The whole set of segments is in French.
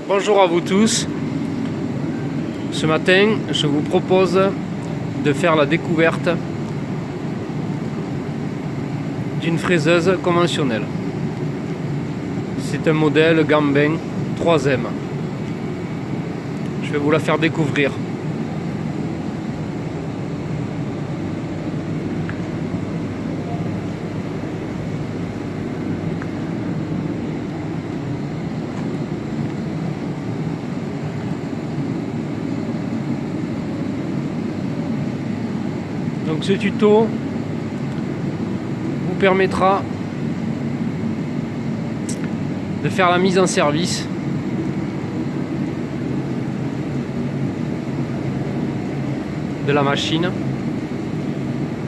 Bonjour à vous tous. Ce matin, je vous propose de faire la découverte d'une fraiseuse conventionnelle. C'est un modèle Gambin 3M. Je vais vous la faire découvrir. Donc ce tuto vous permettra de faire la mise en service de la machine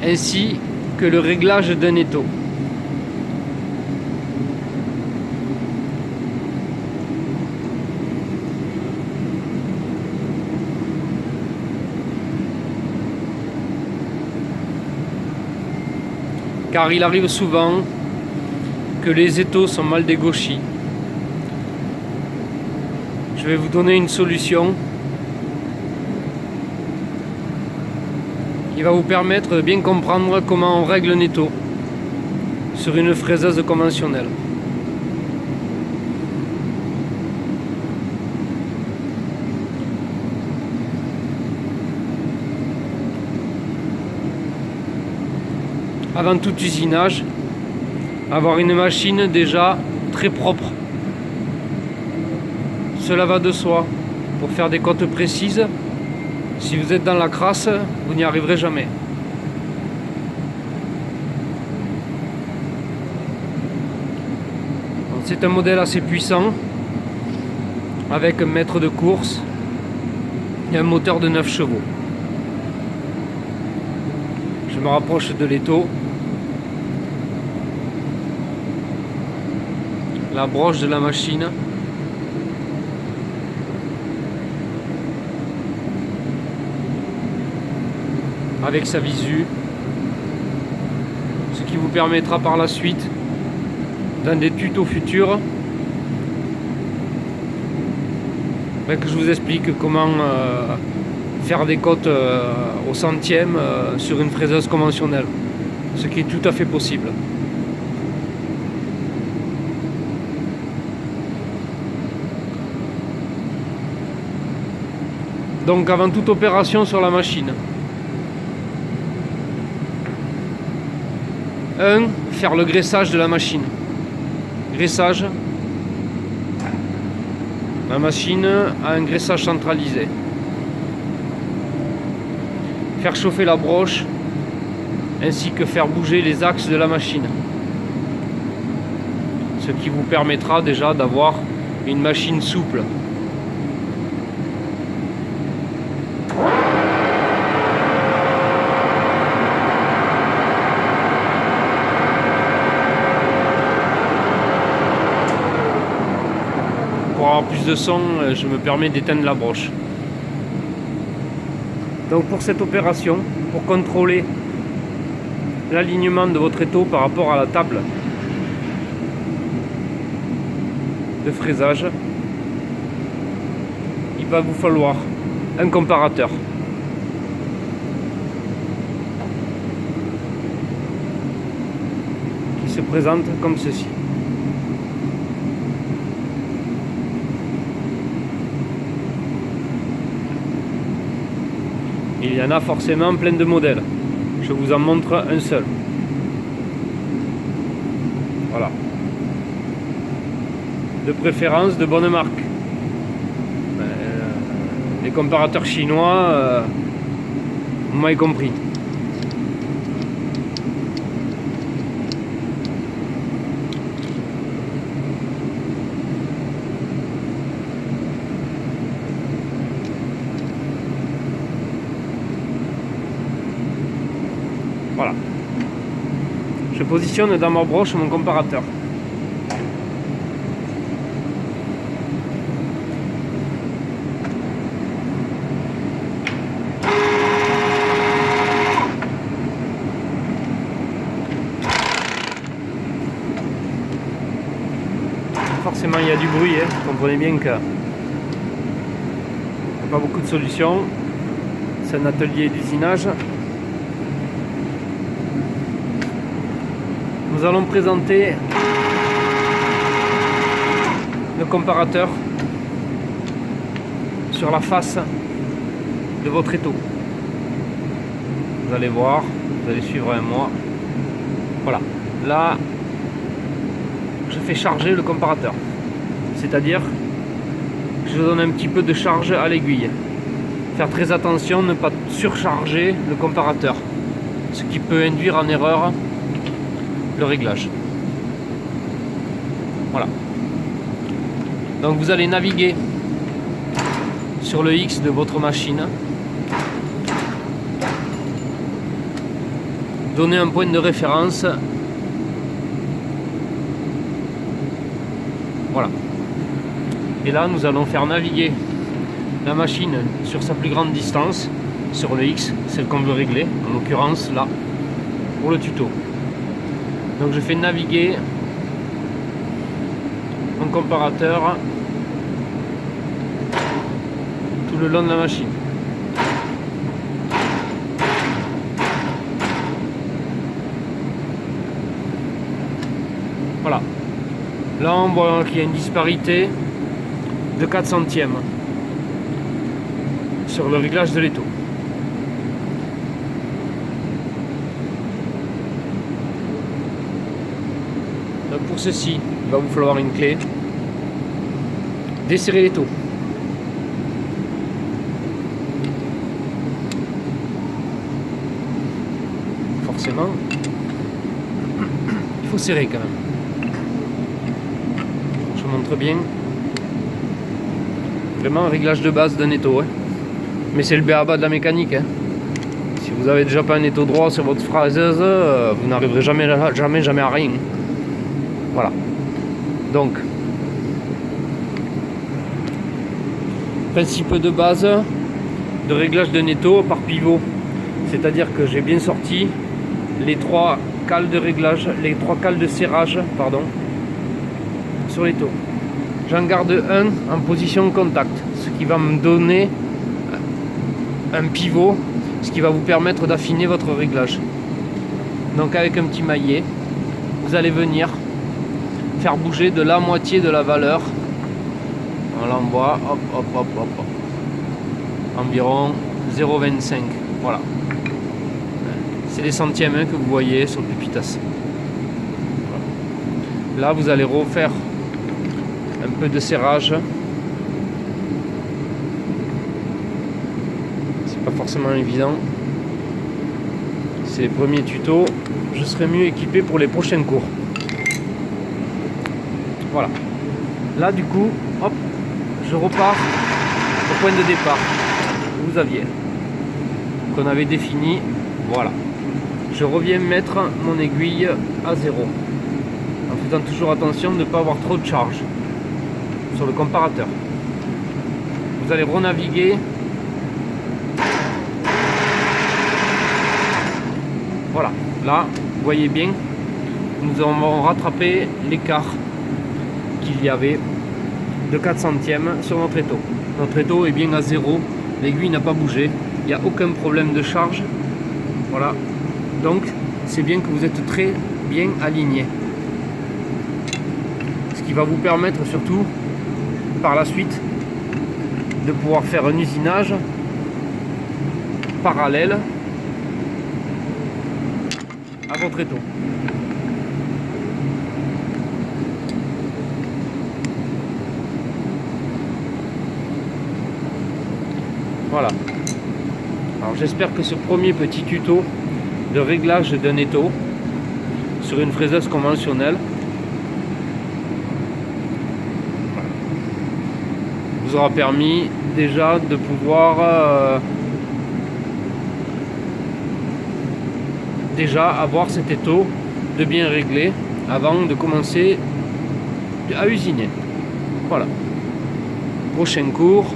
ainsi que le réglage d'un étau. Car il arrive souvent que les étaux sont mal dégauchis. Je vais vous donner une solution qui va vous permettre de bien comprendre comment on règle un étau sur une fraiseuse conventionnelle. Avant tout usinage, avoir une machine déjà très propre. Cela va de soi. Pour faire des cotes précises, si vous êtes dans la crasse, vous n'y arriverez jamais. C'est un modèle assez puissant, avec un mètre de course et un moteur de 9 chevaux. Je me rapproche de l'étau. La broche de la machine. Avec sa visu. Ce qui vous permettra par la suite, dans des tutos futurs, que je vous explique comment faire des cotes au centième sur une fraiseuse conventionnelle. Ce qui est tout à fait possible. Donc avant toute opération sur la machine, 1. Faire le graissage de la machine. Graissage. La machine a un graissage centralisé. Faire chauffer la broche ainsi que faire bouger les axes de la machine. Ce qui vous permettra déjà d'avoir une machine souple. Pour avoir plus de son, je me permets d'éteindre la broche. Donc pour cette opération, pour contrôler l'alignement de votre étau par rapport à la table de fraisage, il va vous falloir un comparateur. Qui se présente comme ceci. Il y en a forcément plein de modèles. Je vous en montre un seul. Voilà. De préférence de bonne marque. Les comparateurs chinois, vous m'avez compris. Voilà. Je positionne dans ma broche mon comparateur. Forcément il y a du bruit, hein. Comprenez bien que pas beaucoup de solutions. C'est un atelier d'usinage. Nous allons présenter le comparateur sur la face de votre étau. Vous allez voir, vous allez suivre avec moi. Voilà, là je fais charger le comparateur, c'est-à-dire que je donne un petit peu de charge à l'aiguille. Faire très attention, ne pas surcharger le comparateur, ce qui peut induire en erreur le réglage. Voilà. Donc vous allez naviguer sur le X de votre machine, donner un point de référence. Voilà. Et là, nous allons faire naviguer la machine sur sa plus grande distance, sur le X, celle qu'on veut régler, en l'occurrence là, pour le tuto. Donc je fais naviguer mon comparateur tout le long de la machine. Voilà. Là on voit qu'il y a une disparité de 4 centièmes sur le réglage de l'étau. Donc pour ceci, il va vous falloir une clé. Desserrer l'étau. Forcément, il faut serrer quand même. Je vous montre bien. Vraiment un réglage de base d'un étau. Hein. Mais c'est le b.a.-ba de la mécanique. Hein. Si vous avez déjà pas un étau droit sur votre fraiseuse, vous n'arriverez jamais à rien. Voilà. Donc, principe de base de réglage d'un étau par pivot. C'est-à-dire que j'ai bien sorti les 3 cales de réglage, les 3 cales de serrage, pardon, sur l'étau. J'en garde un en position contact, ce qui va me donner un pivot, ce qui va vous permettre d'affiner votre réglage. Donc avec un petit maillet, vous allez venir faire bouger de la moitié de la valeur. On l'envoie, hop, hop, hop, hop, hop. Environ 0,25. Voilà. C'est les centièmes que vous voyez sur le pupitas. Voilà. Là, vous allez refaire un peu de serrage. C'est pas forcément évident. C'est les premiers tutos. Je serai mieux équipé pour les prochains cours. Voilà. Là, du coup, hop, je repars au point de départ que vous aviez, qu'on avait défini. Voilà. Je reviens mettre mon aiguille à 0, en faisant toujours attention de ne pas avoir trop de charge sur le comparateur. Vous allez renaviguer. Voilà. Là, vous voyez bien, nous avons rattrapé l'écart qu'il y avait de 4 centièmes sur notre étau. Notre étau est bien à 0, l'aiguille n'a pas bougé, il n'y a aucun problème de charge. Voilà, donc c'est bien que vous êtes très bien aligné. Ce qui va vous permettre surtout par la suite de pouvoir faire un usinage parallèle à votre étau. Voilà. Alors j'espère que ce premier petit tuto de réglage d'un étau sur une fraiseuse conventionnelle vous aura permis déjà de pouvoir déjà avoir cet étau de bien réglé avant de commencer à usiner. Voilà. Prochain cours,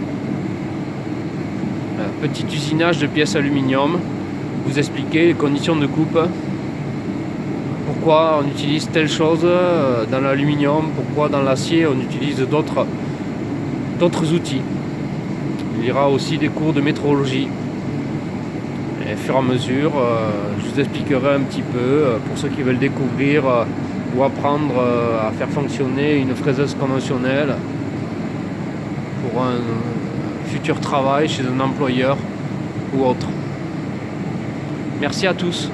petit usinage de pièces aluminium, vous expliquer les conditions de coupe, pourquoi on utilise telle chose dans l'aluminium, pourquoi dans l'acier on utilise d'autres outils. Il y aura aussi des cours de métrologie. Et au fur et à mesure, je vous expliquerai un petit peu, pour ceux qui veulent découvrir ou apprendre à faire fonctionner une fraiseuse conventionnelle pour un futur travail chez un employeur ou autre. Merci à tous.